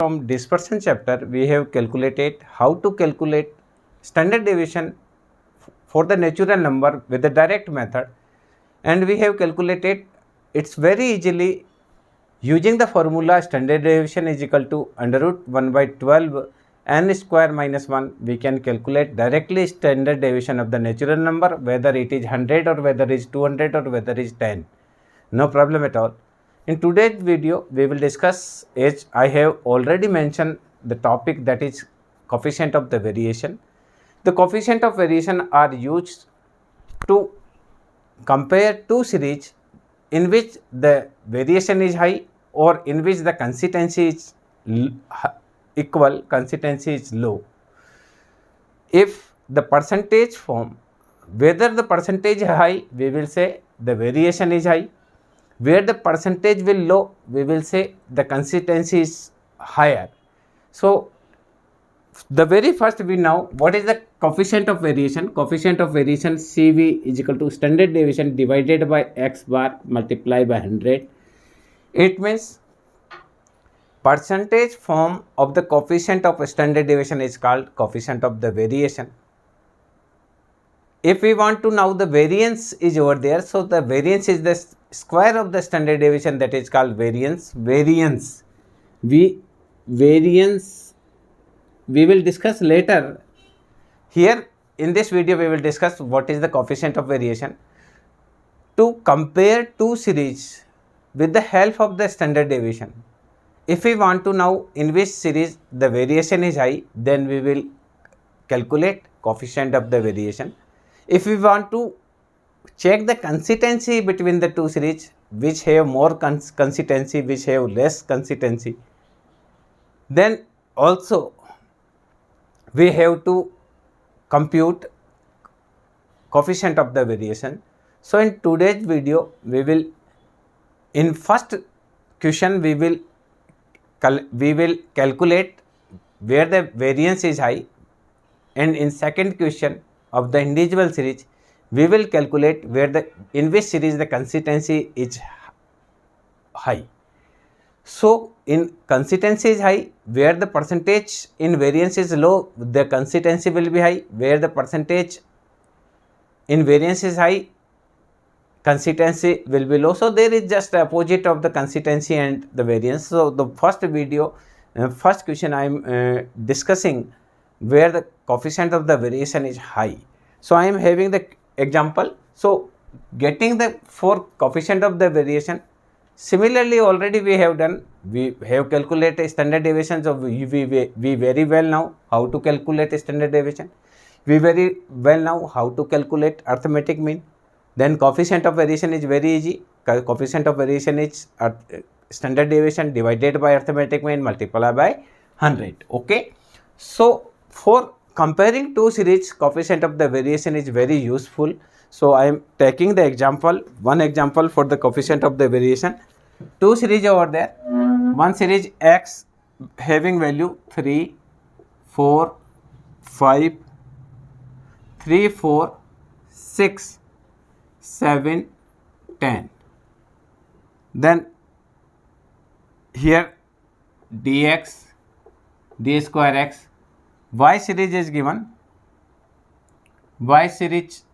From dispersion chapter, we have calculated how to calculate standard deviation for the natural number with the direct method, and we have calculated it's very easily using the formula standard deviation is equal to under root 1 by 12 n square minus 1. We can calculate directly standard deviation of the natural number, whether it is 100 or whether it is 200 or whether it is 10. No problem at all. In today's video, we will discuss, as I have already mentioned, the topic that is coefficient of the variation. The coefficient of variation are used to compare two series in which the variation is high or in which the consistency is equal, consistency is low. If the percentage form, whether the percentage is high, we will say the variation is high. Where the percentage will low, we will say the consistency is higher. So the very first we know what is the coefficient of variation. Coefficient of variation CV is equal to standard deviation divided by x bar multiplied by 100. It means percentage form of the coefficient of standard deviation is called coefficient of the variation. If we want to know the variance is over there, so the variance is the square of the standard deviation, that is called variance. Variance we will discuss later. Here in this video we will discuss what is the coefficient of variation. To compare two series with the help of the standard deviation, if we want to know in which series the variation is high, then we will calculate coefficient of the variation. If we want to check the consistency between the two series, which have more consistency, which have less consistency, then also we have to compute coefficient of the variation. So in today's video, we will, in first question, we will calculate where the variance is high, and in second question of the individual series, we will calculate in which series the consistency is high. So in consistency is high, where the percentage in variance is low, the consistency will be high. Where the percentage in variance is high, consistency will be low. So there is just the opposite of the consistency and the variance. So the first question I am discussing where the coefficient of the variation is high. So I am having the example. So getting the for coefficient of the variation, similarly already we have done, we have calculated standard deviation. So we very well know how to calculate standard deviation. We very well know how to calculate arithmetic mean. Then coefficient of variation is very easy. Coefficient of variation is standard deviation divided by arithmetic mean multiplied by 100. Okay. So for comparing two series, coefficient of the variation is very useful. So I am taking the example, one example for the coefficient of the variation. Two series over there. One series x having value 3, 4, 5, 3, 4, 6, 7, 10. Then here dx, d square x. Y series is given. Y series,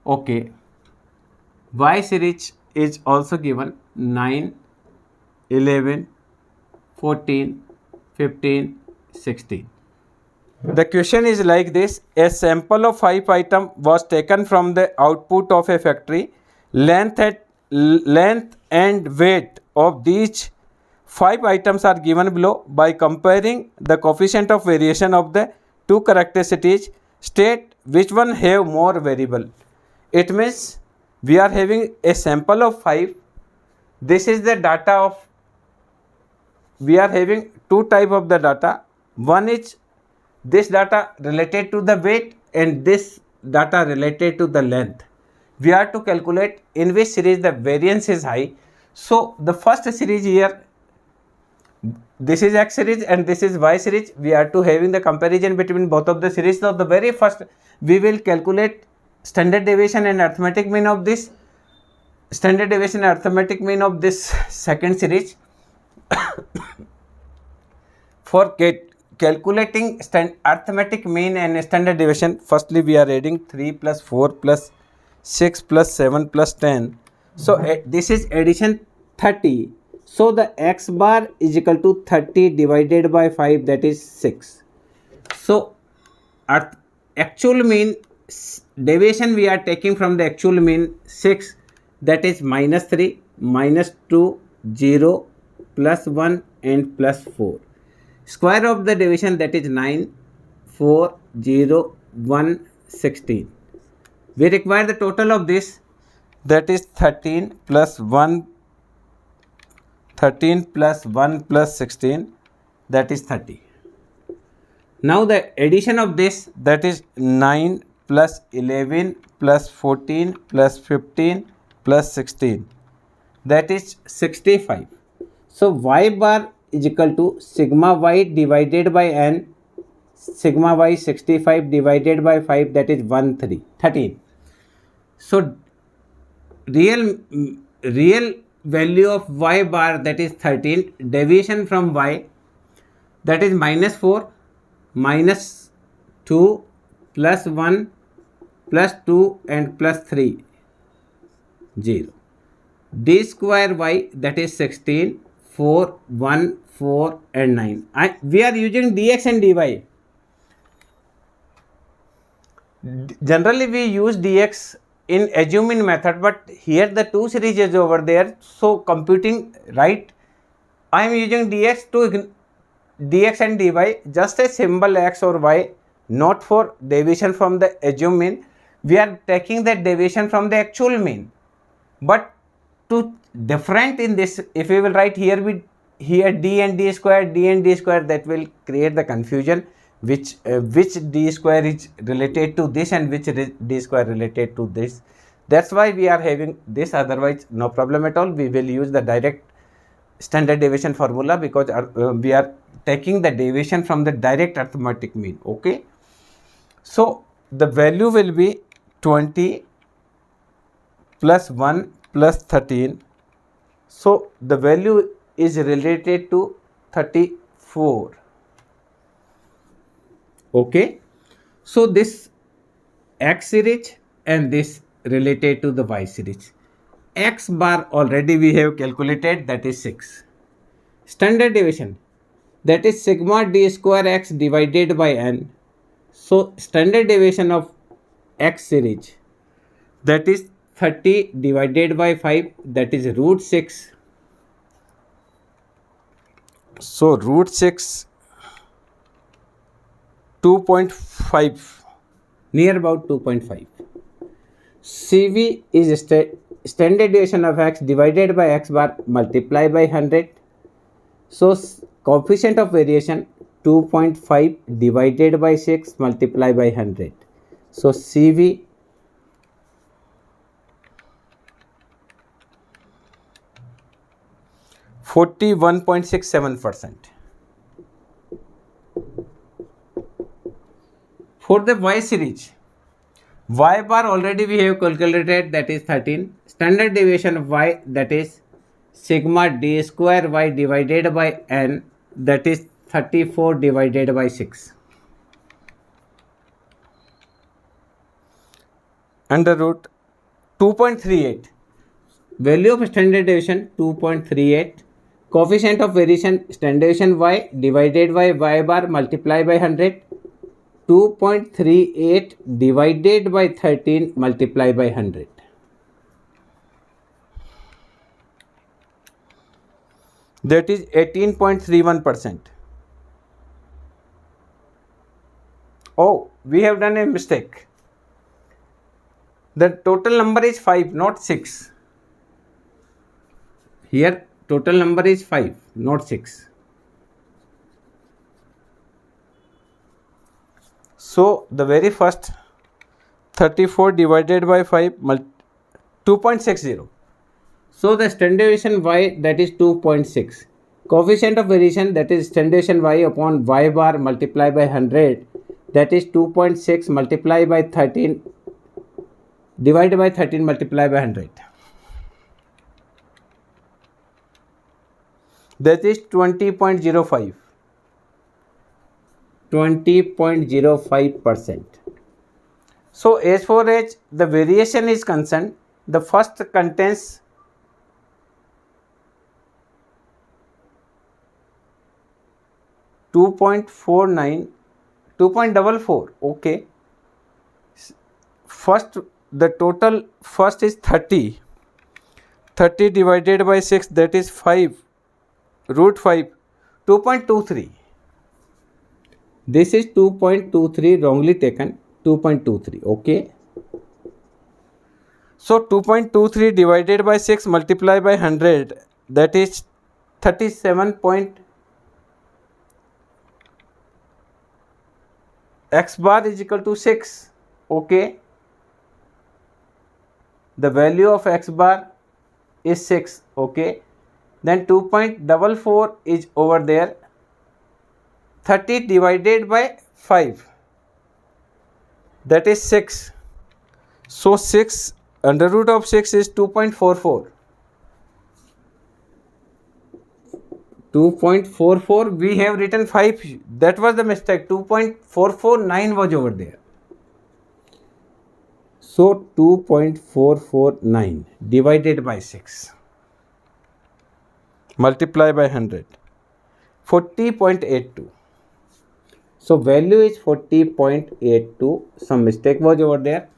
okay. Y series is also given 9, 11, 14, 15, 16. The question is like this: a sample of 5 items was taken from the output of a factory. Length and weight of these 5 items are given below. By comparing the coefficient of variation of the two characteristics, state which one have more variable. It means we are having a sample of 5. This is the data of, we are having two type of the data. One is this data related to the weight and this data related to the length. We are to calculate in which series the variance is high. So the first series here, this is x series and this is y series. We are to having the comparison between both of the series. So the very first we will calculate standard deviation and arithmetic mean of this. Standard deviation and arithmetic mean of this second series. For calculating arithmetic mean and standard deviation, firstly we are adding 3 plus 4 plus 6 plus 7 plus 10. So this is addition 30. So the x bar is equal to 30 divided by 5, that is 6. So actual mean deviation we are taking from the actual mean 6, that is minus 3, minus 2, 0, plus 1 and plus 4. Square of the division, that is 9, 4, 0, 1, 16. We require the total of this, that is 13 plus 1, 13 plus 1 plus 16, that is 30. Now the addition of this, that is 9 plus 11 plus 14 plus 15 plus 16, that is 65. So y bar is equal to sigma y divided by n, sigma y 65 divided by 5, that is 13. So real value of y bar, that is 13, deviation from y, that is minus 4, minus 2, plus 1, plus 2 and plus 3, 0. D square y, that is 16, 4, 1, 4 and 9. We are using dx and dy. Generally we use dx in assuming method, but here the 2 series is over there, so computing right, I am using dx and dy, just a symbol x or y, not for deviation from the assumed mean. We are taking the deviation from the actual mean, but to different in this, if we will write here d and d square, that will create the confusion, which d square is related to this and which d square related to this. That's why we are having this, otherwise no problem at all. We will use the direct standard deviation formula, because we are taking the deviation from the direct arithmetic mean. Okay, so the value will be 20 plus 1 plus 13. So the value is related to 34. Okay, so this x series and this related to the y series. X bar already we have calculated, that is 6. Standard deviation, that is sigma d square x divided by n. So standard deviation of x series, that is 30 divided by 5, that is root 6. So root 6, 2.5, near about 2.5. CV is standard deviation of x divided by x bar multiplied by 100. So coefficient of variation 2.5 divided by 6 multiplied by 100. So CV 41.67%. For the y series, y bar already we have calculated, that is 13. Standard deviation of y, that is sigma d square y divided by n, that is 34 divided by 6. Under root 2.38. Value of standard deviation 2.38. Coefficient of variation standard deviation y divided by y bar multiplied by 100. 2.38 divided by 13 multiplied by 100. That is 18.31%. Oh, we have done a mistake. The total number is 5, not 6. Here total number is 5, not 6. So the very first 34 divided by 5 2.60. So the standard deviation y, that is 2.6. Coefficient of variation, that is standard deviation y upon y bar multiplied by 100, that is 2.6 multiplied by 13 divided by 13 multiplied by 100. that is 20.05. 20.05%. So as far as the variation is concerned, the first contains 2.49, 2.44. Okay. First, the total first is 30. 30 divided by 6, that is 5. Root 5. 2.23. This is 2.23, wrongly taken. 2.23. Okay. So 2.23 divided by 6 multiplied by 100, that is 37. X bar is equal to 6. Okay. The value of x bar is 6. Okay. Then 2.44 is over there. 30 divided by 5, that is 6. So 6 under root of 6 is 2.44. 2.44, we have written 5. That was the mistake. 2.449 was over there. So 2.449 divided by 6 multiply by 100, 40.82. So value is 40.82. Some mistake was over there.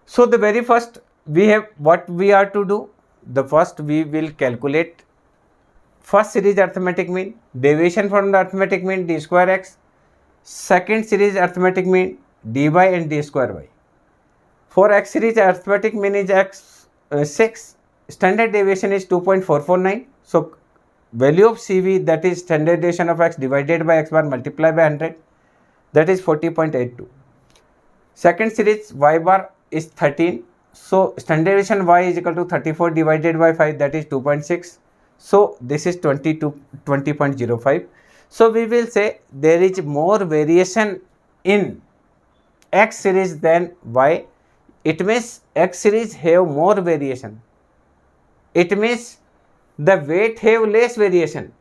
So the very first, we have what we are to do. The first, we will calculate first series arithmetic mean, deviation from the arithmetic mean d square x. Second series arithmetic mean dy and d square y. For x series arithmetic mean is x 6. Standard deviation is 2.449. So value of CV, that is standard deviation of x divided by x bar multiplied by 100, that is 40.82. Second series y bar is 13. So standard deviation y is equal to 34 divided by 5, that is 2.6. So this is 20.05. So we will say there is more variation in x series than y. It means x series have more variation. It means the weight have less variation,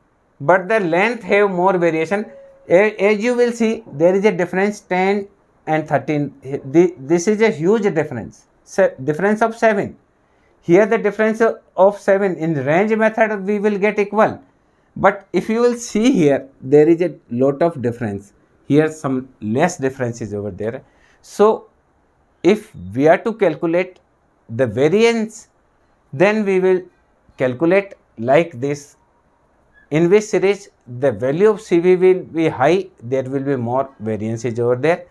but the length have more variation. As you will see, there is a difference 10 and 13. This is a huge difference. Difference of 7. Here the difference of 7 in range method we will get equal. But if you will see here, there is a lot of difference. Here some less difference is over there. So if we are to calculate the variance, then we will calculate like this, in which series the value of CV will be high, there will be more variances over there.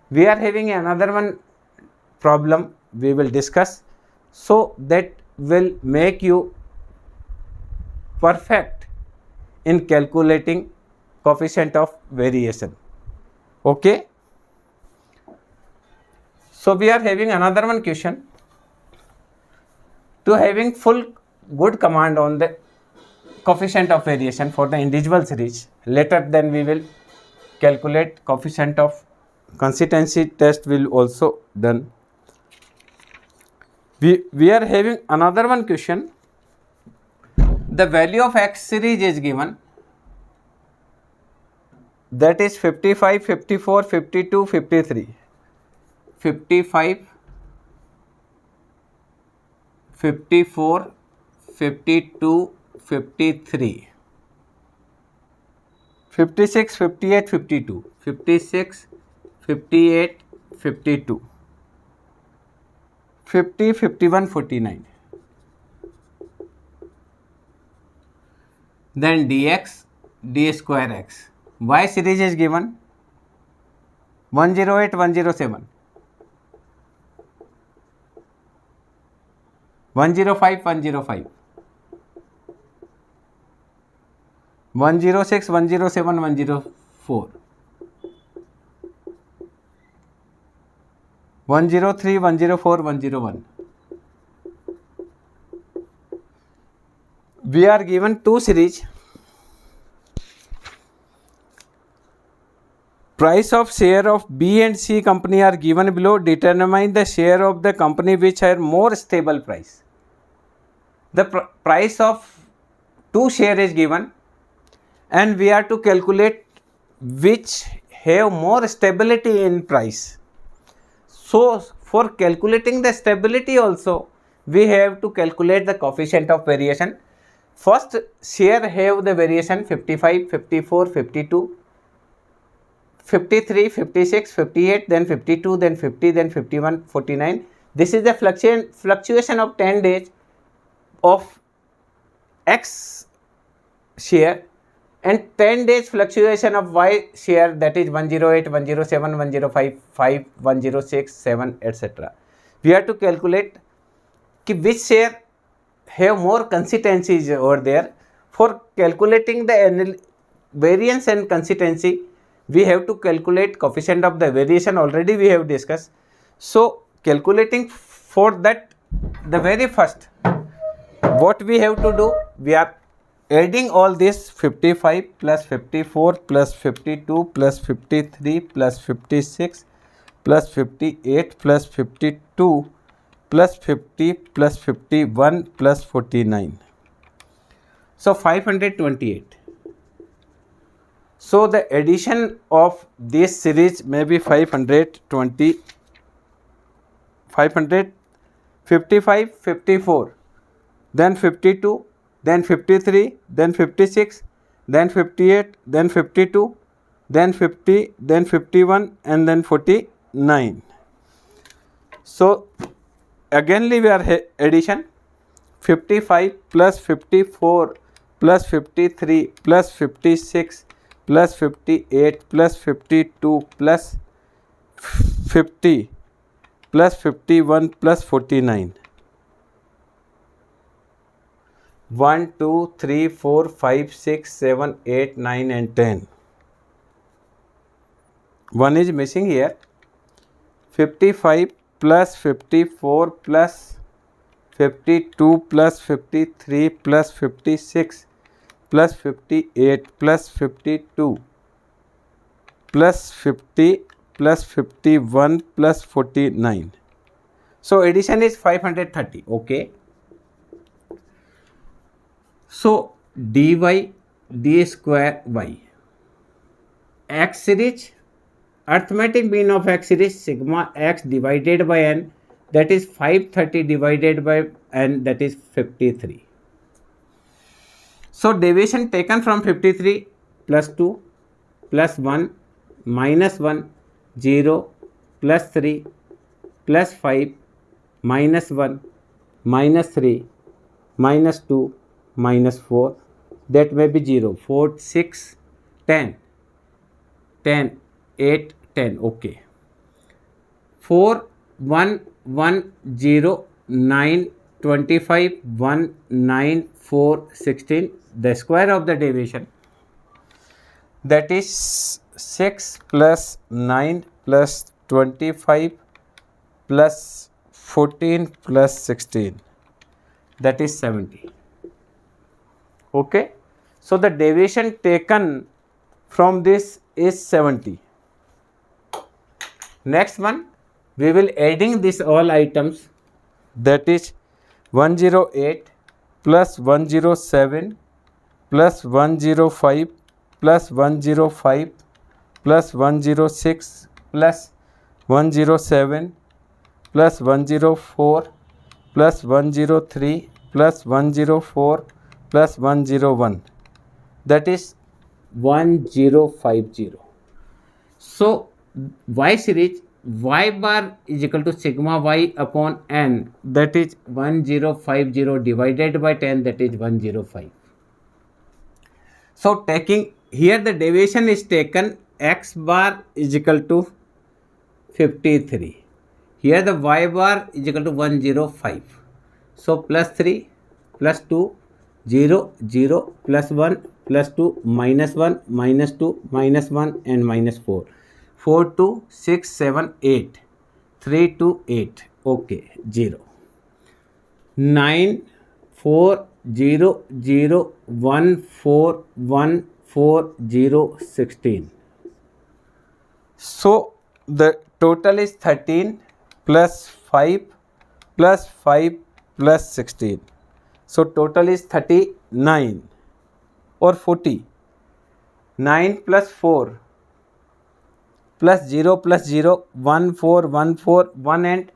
We are having another one problem we will discuss, so that will make you perfect in calculating coefficient of variation. Okay. So we are having another one question. To having full good command on the coefficient of variation for the individual series, later then we will calculate coefficient of consistency test will also done. We are having another one question. The value of x series is given, that is 55, 54, 52, 53. 55, 54, 52, 53, 56, 58, 52, 56, 58, 52, 50, 51, 49. Then dx, d square x. Y series is given 108, 107, 105, 105, 106, 107, 104, 103, 104, 101. We are given two series. Price of share of B and C company are given below. Determine the share of the company which have more stable price. The price of two share is given and we are to calculate which have more stability in price. So for calculating the stability also we have to calculate the coefficient of variation. First share have the variation 55, 54, 52, 53, 56, 58, then 52, then 50, then 51, 49. This is the fluctuation of 10 days of X share and 10 days fluctuation of Y share, that is 108, 107, 105, 5, 106, 7, etc. We have to calculate which share have more consistencies over there. For calculating the variance and consistency, we have to calculate coefficient of the variation, already we have discussed. So calculating for that, the very first what we have to do, we are adding all this 55 plus 54 plus 52 plus 53 plus 56 plus 58 plus 52 plus 50 plus 51 plus 49. So 528. So the addition of this series may be 520, 555, 54, then 52, then 53, then 56, then 58, then 52, then 50, then 51 and then 49. So againly we are addition 55 plus 54 plus 53 plus 56 plus 58 plus 52 plus 50 plus 51 plus 49. 1, 2, 3, 4, 5, 6, 7, 8, 9 and 10. One is missing here. 55 plus 54 plus 52 plus 53 plus 56 plus 58 plus 52 plus 50 plus 51 plus 49. So addition is 530. Okay. So dy d square y, X series, arithmetic mean of X series sigma x divided by n, that is 530 divided by n, that is 53. So deviation taken from 53, plus 2 plus 1 minus 1 0 plus 3 plus 5 minus 1 minus 3 minus 2 minus 4, that may be 0, 4, 6, 10, 10, 8, 10. Okay. 4, 1, 1, 0, 9, 25, 1, 9, 4, 16. The square of the deviation, that is 6 plus 9 plus 25 plus 14 plus 16, that is 70. Okay. So the deviation taken from this is 70. Next one, we will adding this all items, that is 108 plus 107 plus 105 plus 105 plus 106 plus 107 plus 104 plus 103 plus 104 plus 101, that is 1050. So y series, y bar is equal to sigma y upon n, that is 1050 divided by 10, that is 105. So taking here the deviation is taken, x bar is equal to 53. Here the y bar is equal to 105. So plus 3 plus 2 0 0 plus 1 plus 2 minus 1 minus 2 minus 1 and minus 4. 4 2 6 7 8 3 2 8. Okay, 0 9 4 0 0 1 4 1 4 0 16. So the total is 13 plus 5 plus 5 plus 16. So total is 39. or 40. 9 plus 4 plus 0 plus 0, 1 4 1 4 1 and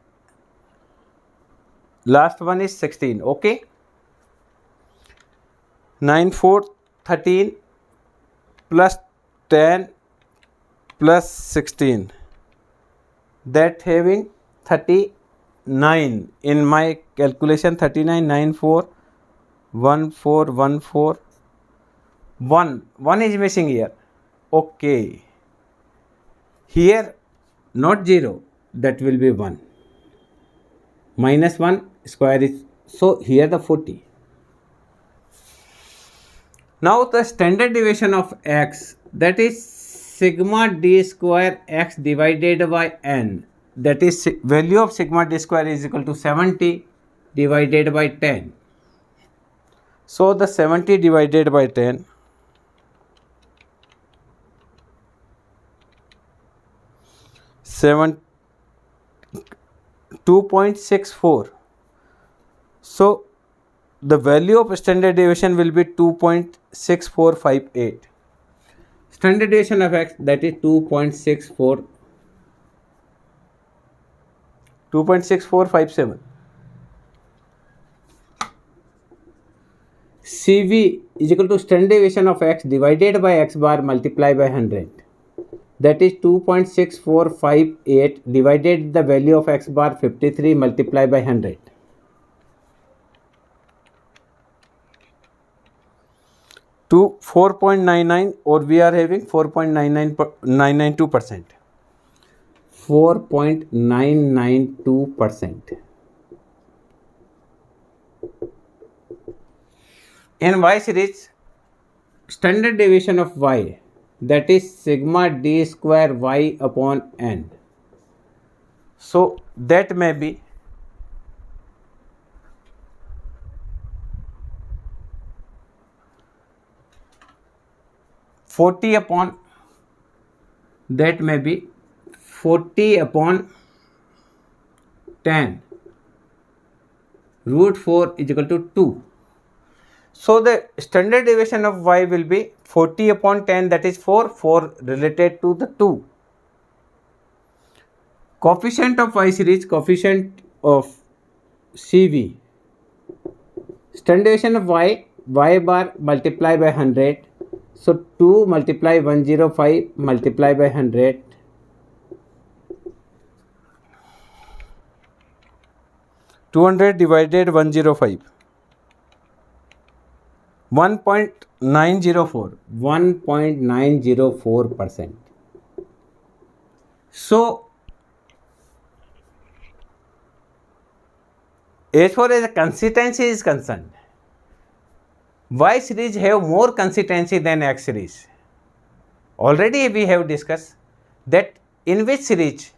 last one is 16. Okay, 9 4 13 plus 10 plus 16, that having 39 in my calculation. 39 9 4 1 4 1 4 1 is missing here. Okay, here not 0, that will be 1, minus 1 square is, so here the 40. Now the standard deviation of x, that is sigma d square x divided by n, that is value of sigma d square is equal to 70 divided by 10. So the 70 divided by 10, 2.64. So the value of standard deviation will be 2.6458. Standard deviation of x, that is 2.6457. CV is equal to standard deviation of x divided by x bar multiplied by 100. That is 2.6458 divided the value of x bar 53 multiplied by 100. To 4.99, or we are having 4.992%. 4.992%. In y series, standard deviation of y, that is sigma d square y upon n. So that may be 40 upon, that may be 40 upon 10 root 4 is equal to 2. So the standard deviation of y will be 40 upon 10, that is 4 related to the 2. Coefficient of y series, coefficient of CV, standard deviation of y bar multiplied by 100. So 2 multiply 105 multiply by 100. 200 divided 105. 1.904%. So as far as the consistency is concerned, y series have more consistency than x series. Already we have discussed that in which series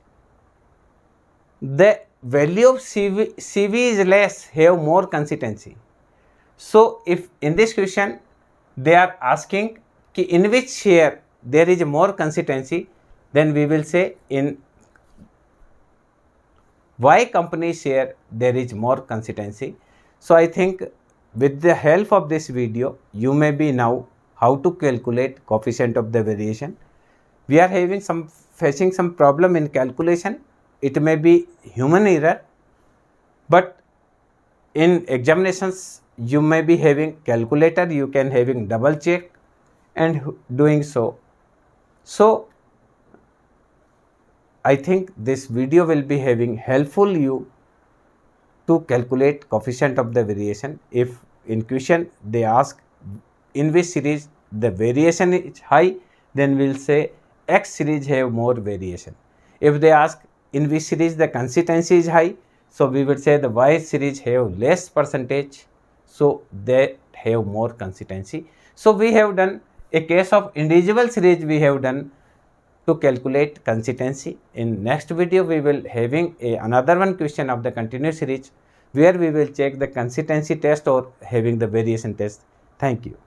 the value of CV is less, have more consistency. So if in this question they are asking ki in which share there is more consistency, then we will say in Y company share there is more consistency. So I think with the help of this video you may be now how to calculate coefficient of the variation. We are facing some problem in calculation. It may be human error, but in examinations you may be having calculator, you can having double check and doing so. So I think this video will be having helpful you to calculate coefficient of the variation. If in question they ask in which series the variation is high, then we will say X series have more variation. If they ask in which series the consistency is high, so we will say the Y series have less percentage, so they have more consistency. So we have done a case of individual series, we have done to calculate consistency. In next video we will having another one question of the continuous series where we will check the consistency test or having the variation test. Thank you.